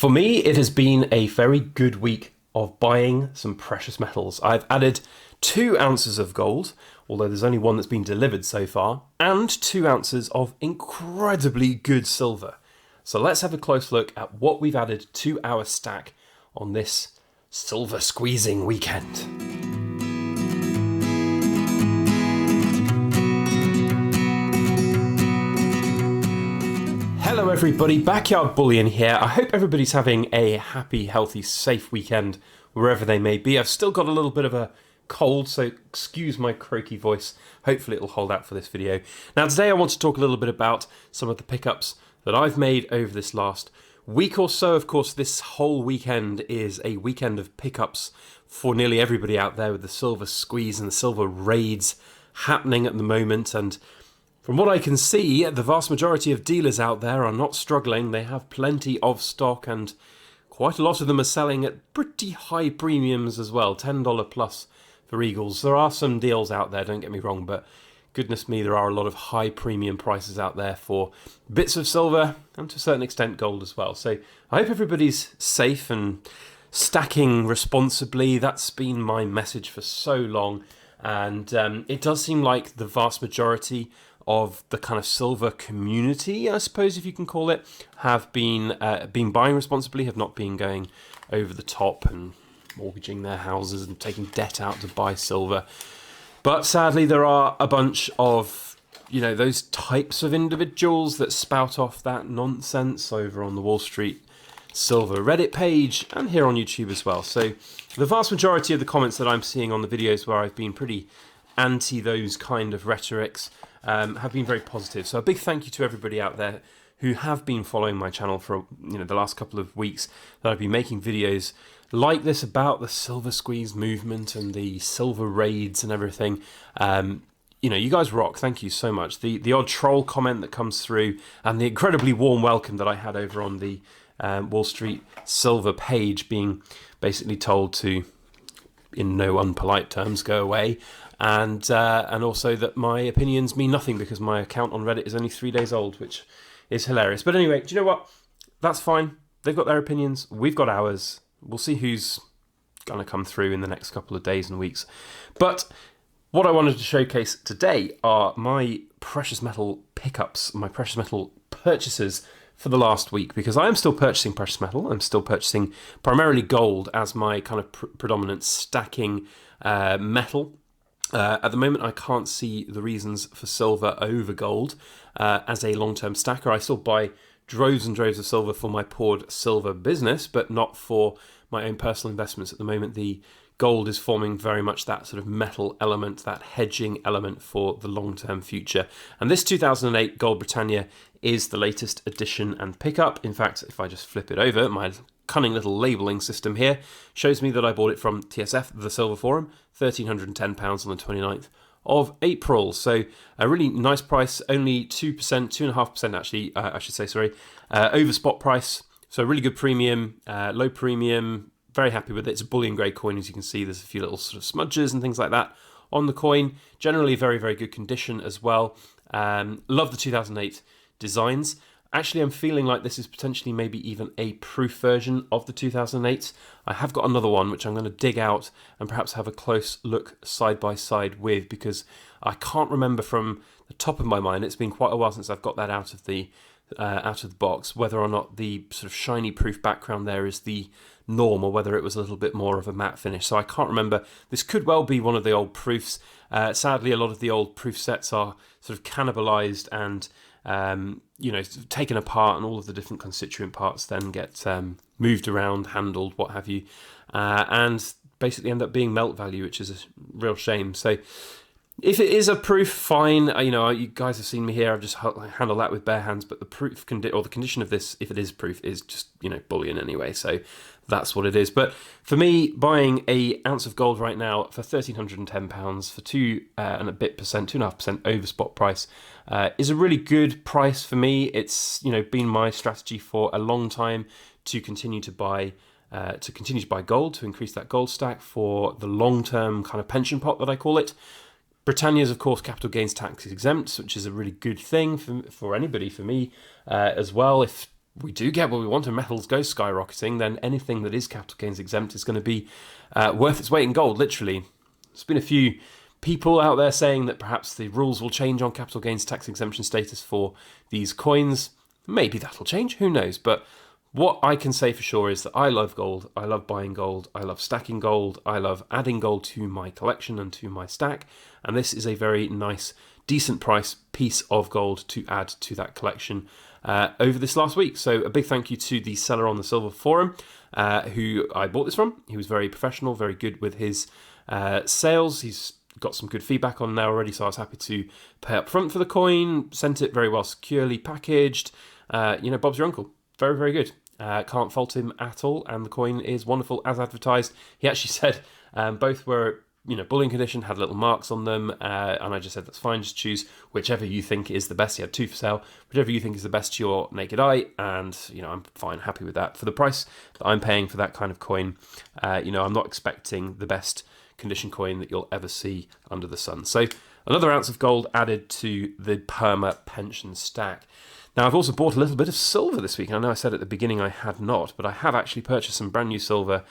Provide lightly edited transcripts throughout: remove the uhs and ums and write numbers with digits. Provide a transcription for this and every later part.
For me, it has been a very good week of buying some precious metals. I've added 2 ounces of gold, although there's only one that's been delivered so far, and 2 ounces of incredibly good silver. So let's have a close look at what we've added to our stack on this silver squeezing weekend. Hello everybody, Backyard Bullion here. I hope everybody's having a happy, healthy, safe weekend wherever they may be. I've still got a little bit of a cold, so excuse my croaky voice. Hopefully it'll hold out for this video. Now today I want to talk a little bit about some of the pickups that I've made over this last week or so. Of course, this whole weekend is a weekend of pickups for nearly everybody out there with the silver squeeze and the silver raids happening at the moment. And from what I can see, the vast majority of dealers out there are not struggling. They have plenty of stock and quite a lot of them are selling at pretty high premiums as well, $10 plus for Eagles. There are some deals out there, don't get me wrong, but goodness me, there are a lot of high premium prices out there for bits of silver and to a certain extent gold as well. So I hope everybody's safe and stacking responsibly. That's been my message for so long. And it does seem like the vast majority of the kind of silver community, I suppose if you can call it, have been buying responsibly, have not been going over the top and mortgaging their houses and taking debt out to buy silver. But sadly, there are a bunch of, those types of individuals that spout off that nonsense over on the Wall Street Silver Reddit page and here on YouTube as well. So the vast majority of the comments that I'm seeing on the videos where I've been pretty anti those kind of rhetorics have been very positive. So a big thank you to everybody out there who have been following my channel for the last couple of weeks that I've been making videos like this about the silver squeeze movement and the silver raids and everything. You guys rock. Thank you so much. The odd troll comment that comes through and the incredibly warm welcome that I had over on the Wall Street Silver page, being basically told to, in no unpolite terms, go away, and also that my opinions mean nothing because my account on Reddit is only 3 days old, which is hilarious. But anyway, do you know what? That's fine. They've got their opinions. We've got ours. We'll see who's going to come through in the next couple of days and weeks. But what I wanted to showcase today are my precious metal pickups, my precious metal purchases for the last week, because I am still purchasing precious metal. I'm still purchasing primarily gold as my kind of predominant stacking metal. At the moment, I can't see the reasons for silver over gold as a long-term stacker. I still buy droves and droves of silver for my poured silver business, but not for my own personal investments at the moment. The gold is forming very much that sort of metal element, that hedging element for the long-term future. And this 2008 Gold Britannia is the latest addition and pickup. In fact, if I just flip it over, my cunning little labelling system here shows me that I bought it from TSF, the Silver Forum, £1,310 on the 29th of April. So a really nice price, only 2%, 2.5% actually, I should say, over spot price. So really good premium, low premium, very happy with it. It's a bullion grade coin, as you can see. There's a few little sort of smudges and things like that on the coin. Generally very, very good condition as well. Love the 2008 designs. Actually, I'm feeling like this is potentially maybe even a proof version of the 2008. I have got another one, which I'm going to dig out and perhaps have a close look side by side with, because I can't remember from the top of my mind. It's been quite a while since I've got that out of the box, whether or not the sort of shiny proof background there is the norm or whether it was a little bit more of a matte finish. So I can't remember. This could well be one of the old proofs. Sadly, a lot of the old proof sets are sort of cannibalized and taken apart, and all of the different constituent parts then get moved around, handled, what have you, and basically end up being melt value, which is a real shame. So if it is a proof, fine. You guys have seen me here. I've just handled that with bare hands. But the proof or the condition of this, if it is proof, is just bullion anyway. So that's what it is. But for me, buying a ounce of gold right now for £1,310 for 2.5% over spot price is a really good price for me. It's been my strategy for a long time to continue to buy gold, to increase that gold stack for the long-term kind of pension pot that I call it. Britannia is, of course, capital gains tax exempt, which is a really good thing for anybody, for me as well. If we do get what we want and metals go skyrocketing, then anything that is capital gains exempt is going to be worth its weight in gold, literally. There's been a few people out there saying that perhaps the rules will change on capital gains tax exemption status for these coins. Maybe that'll change, who knows? But what I can say for sure is that I love gold, I love buying gold, I love stacking gold, I love adding gold to my collection and to my stack, and this is a very nice, decent price piece of gold to add to that collection over this last week. So a big thank you to the seller on the Silver Forum who I bought this from. He was very professional, very good with his sales. He's got some good feedback on now already, so I was happy to pay up front for the coin, sent it very well securely packaged. Bob's your uncle. Very, very good. Can't fault him at all, and the coin is wonderful as advertised. He actually said both were bullion condition, had little marks on them, and I just said that's fine, just choose whichever you think is the best. He had 2 for sale, whichever you think is the best to your naked eye, and I'm fine, happy with that. For the price that I'm paying for that kind of coin, I'm not expecting the best condition coin that you'll ever see under the sun. So another ounce of gold added to the perma pension stack. Now, I've also bought a little bit of silver this week. I know I said at the beginning I had not, but I have actually purchased some brand new silver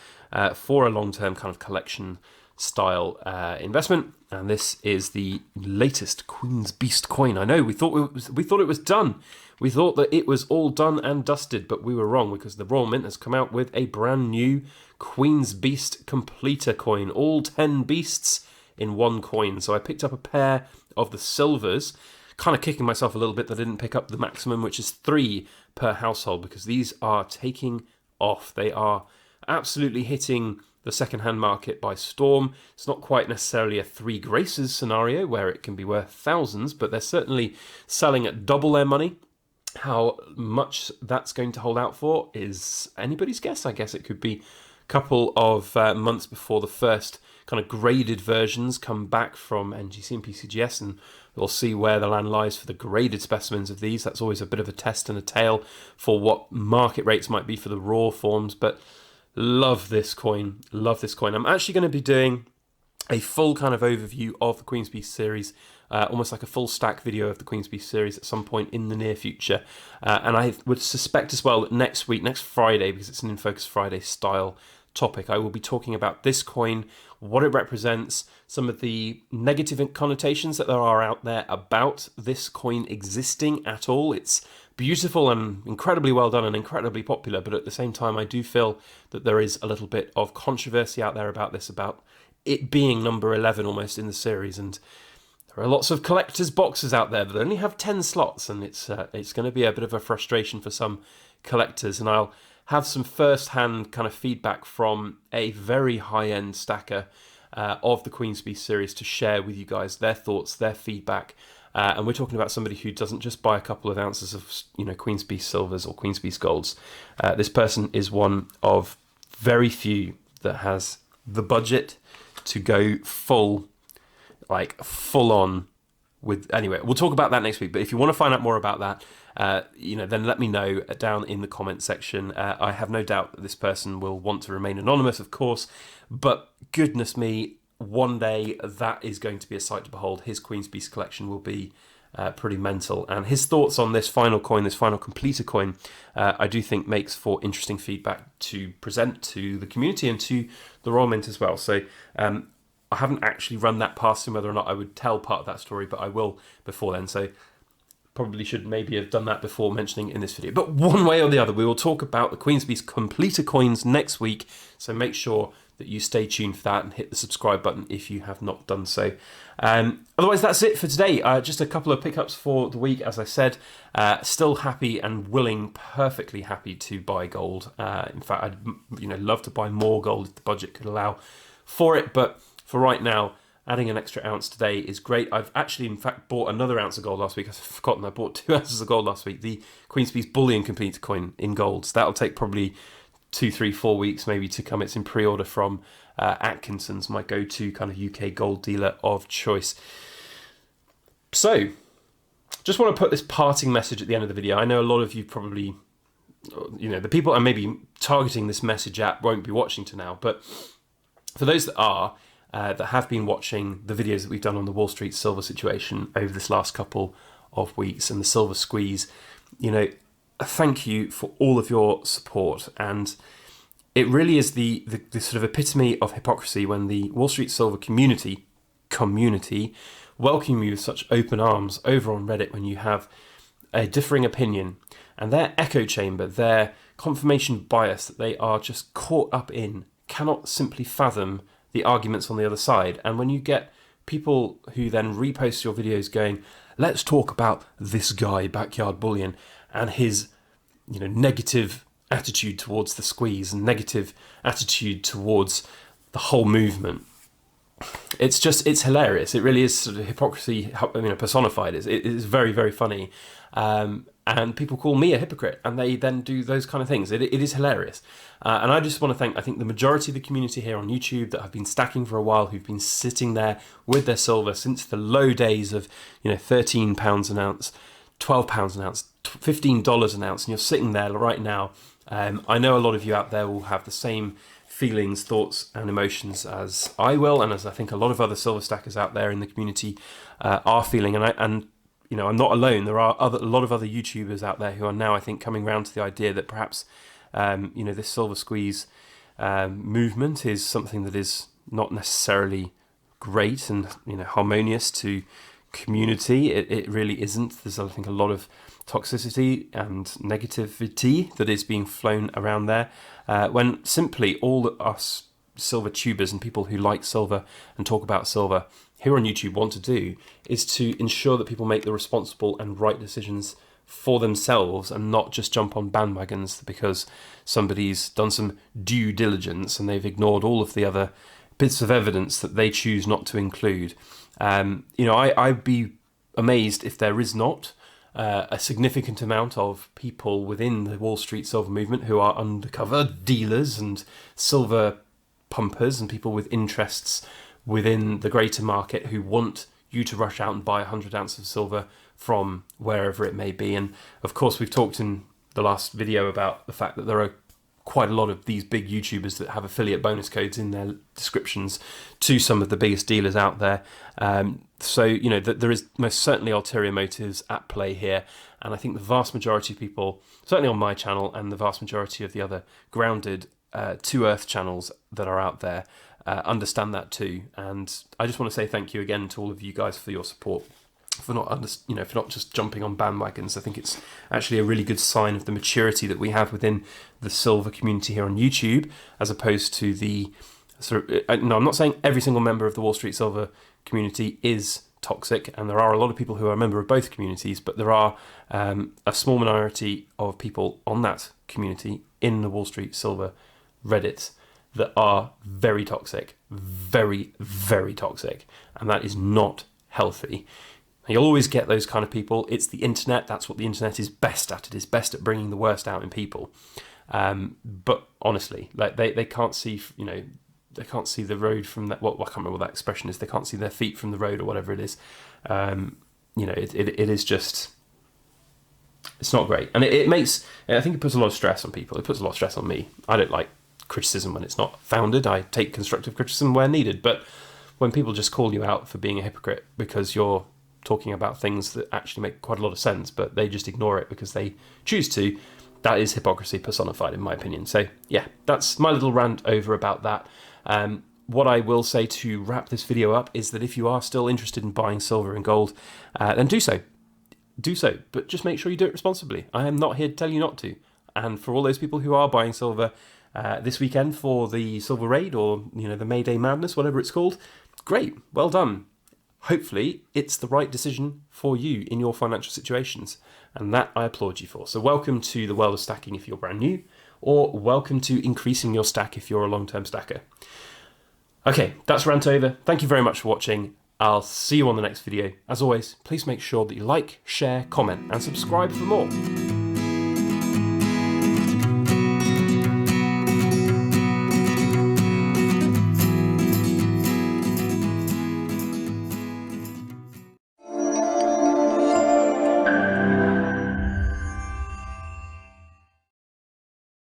for a long-term kind of collection style investment. And this is the latest Queen's Beast coin. I know we thought it was done. We thought that it was all done and dusted, but we were wrong because the Royal Mint has come out with a brand new Queen's Beast completer coin, all 10 beasts in one coin. So I picked up a pair of the silvers, kind of kicking myself a little bit that I didn't pick up the maximum, which is 3 per household, because these are taking off. They are absolutely hitting the second-hand market by storm. It's not quite necessarily a 3 Graces scenario where it can be worth thousands, but they're certainly selling at double their money. How much that's going to hold out for is anybody's guess. I guess it could be a couple of months before the first kind of graded versions come back from NGC and PCGS, and we'll see where the land lies for the graded specimens of these. That's always a bit of a test and a tale for what market rates might be for the raw forms, but love this coin. Love this coin. I'm actually going to be doing a full kind of overview of the Queen's Beast series, almost like a full stack video of the Queen's Beast series at some point in the near future. And I would suspect as well that next Friday, because it's an In Focus Friday style topic, I will be talking about this coin, what it represents, some of the negative connotations that there are out there about this coin existing at all. It's beautiful and incredibly well done and incredibly popular, but at the same time I do feel that there is a little bit of controversy out there about this, about it being number 11 almost in the series, and there are lots of collectors' boxes out there that only have 10 slots, and it's going to be a bit of a frustration for some collectors, and I'll have some first-hand kind of feedback from a very high-end stacker of the Queen's Beast series to share with you guys their thoughts, their feedback. And we're talking about somebody who doesn't just buy a couple of ounces of Queen's Beast silvers or Queen's Beast golds. This person is one of very few that has the budget to go full on with. Anyway, we'll talk about that next week. But if you want to find out more about that, then let me know down in the comment section. I have no doubt that this person will want to remain anonymous, of course, but goodness me, one day that is going to be a sight to behold. His Queen's Beast collection will be pretty mental, and his thoughts on this final coin, this final completer coin, I do think makes for interesting feedback to present to the community and to the Royal Mint as well. So I haven't actually run that past him whether or not I would tell part of that story, but I will before then. So probably should maybe have done that before mentioning it in this video. But one way or the other, we will talk about the Queen's Beast completer coins next week. So make sure that you stay tuned for that and hit the subscribe button if you have not done so. Otherwise, that's it for today. Just a couple of pickups for the week, as I said. Still happy and willing, perfectly happy to buy gold. In fact, I'd love to buy more gold if the budget could allow for it. But for right now, adding an extra ounce today is great. I've actually, in fact, bought another ounce of gold last week. I've forgotten I bought 2 ounces of gold last week. The Queen's Beast Bullion completer coin in gold. So that'll take probably 2, 3, 4 weeks maybe to come. It's in pre-order from Atkinson's, my go-to kind of UK gold dealer of choice. So, just want to put this parting message at the end of the video. I know a lot of you probably, the people I'm maybe targeting this message at won't be watching to now, but for those that are, that have been watching the videos that we've done on the Wall Street silver situation over this last couple of weeks and the silver squeeze, thank you for all of your support. And it really is the sort of epitome of hypocrisy when the Wall Street Silver community welcome you with such open arms over on Reddit when you have a differing opinion, and their echo chamber, their confirmation bias that they are just caught up in, cannot simply fathom the arguments on the other side. And when you get people who then repost your videos going, let's talk about this guy, Backyard Bullion, and his negative attitude towards the squeeze and negative attitude towards the whole movement. It's hilarious. It really is sort of hypocrisy personified. It is very, very funny. And people call me a hypocrite, and they then do those kind of things. It is hilarious. And I just want to thank, I think, the majority of the community here on YouTube that have been stacking for a while, who've been sitting there with their silver since the low days of £13 an ounce, £12 an ounce, $15 an ounce, and you're sitting there right now. I know a lot of you out there will have the same feelings, thoughts and emotions as I will, and as I think a lot of other silver stackers out there in the community are feeling. And I'm not alone. There are a lot of other YouTubers out there who are now, I think, coming around to the idea that perhaps this silver squeeze movement is something that is not necessarily great and harmonious to community. It really isn't. There's, I think, a lot of toxicity and negativity that is being flown around there, when simply all us silver tubers and people who like silver and talk about silver here on YouTube want to do is to ensure that people make the responsible and right decisions for themselves and not just jump on bandwagons because somebody's done some due diligence and they've ignored all of the other bits of evidence that they choose not to include. I'd be amazed if there is not a significant amount of people within the Wall Street silver movement who are undercover dealers and silver pumpers and people with interests within the greater market who want you to rush out and buy 100 ounces of silver from wherever it may be. And of course, we've talked in the last video about the fact that there are quite a lot of these big YouTubers that have affiliate bonus codes in their descriptions to some of the biggest dealers out there. So there is most certainly ulterior motives at play here. And I think the vast majority of people, certainly on my channel and the vast majority of the other grounded to earth channels that are out there, understand that too. And I just want to say thank you again to all of you guys for your support, for not for not just jumping on bandwagons. I think it's actually a really good sign of the maturity that we have within the silver community here on YouTube, as opposed to the sort of I'm not saying every single member of the Wall Street Silver community is toxic, and there are a lot of people who are a member of both communities, but there are a small minority of people on that community in the Wall Street Silver Reddit that are very toxic, very, very toxic, and that is not healthy. You'll always get those kind of people. It's the internet. That's what the internet is best at. It is best at bringing the worst out in people. But honestly, like they can't see, they can't see the road from that. Well, I can't remember what that expression is. They can't see their feet from the road or whatever it is. It is just, it's not great. And it makes, I think it puts a lot of stress on people. It puts a lot of stress on me. I don't like criticism when it's not founded. I take constructive criticism where needed. But when people just call you out for being a hypocrite because you're talking about things that actually make quite a lot of sense, but they just ignore it because they choose to, that is hypocrisy personified, in my opinion. So yeah, that's my little rant over about that. What I will say to wrap this video up is that if you are still interested in buying silver and gold, then do so. Do so, but just make sure you do it responsibly. I am not here to tell you not to. And for all those people who are buying silver this weekend for the silver raid or the May Day madness, whatever it's called, great, well done. Hopefully it's the right decision for you in your financial situations, and that I applaud you for. So welcome to the world of stacking if you're brand new, or welcome to increasing your stack if you're a long-term stacker. Okay, that's rant over. Thank you very much for watching. I'll see you on the next video. As always, please make sure that you like, share, comment, and subscribe for more.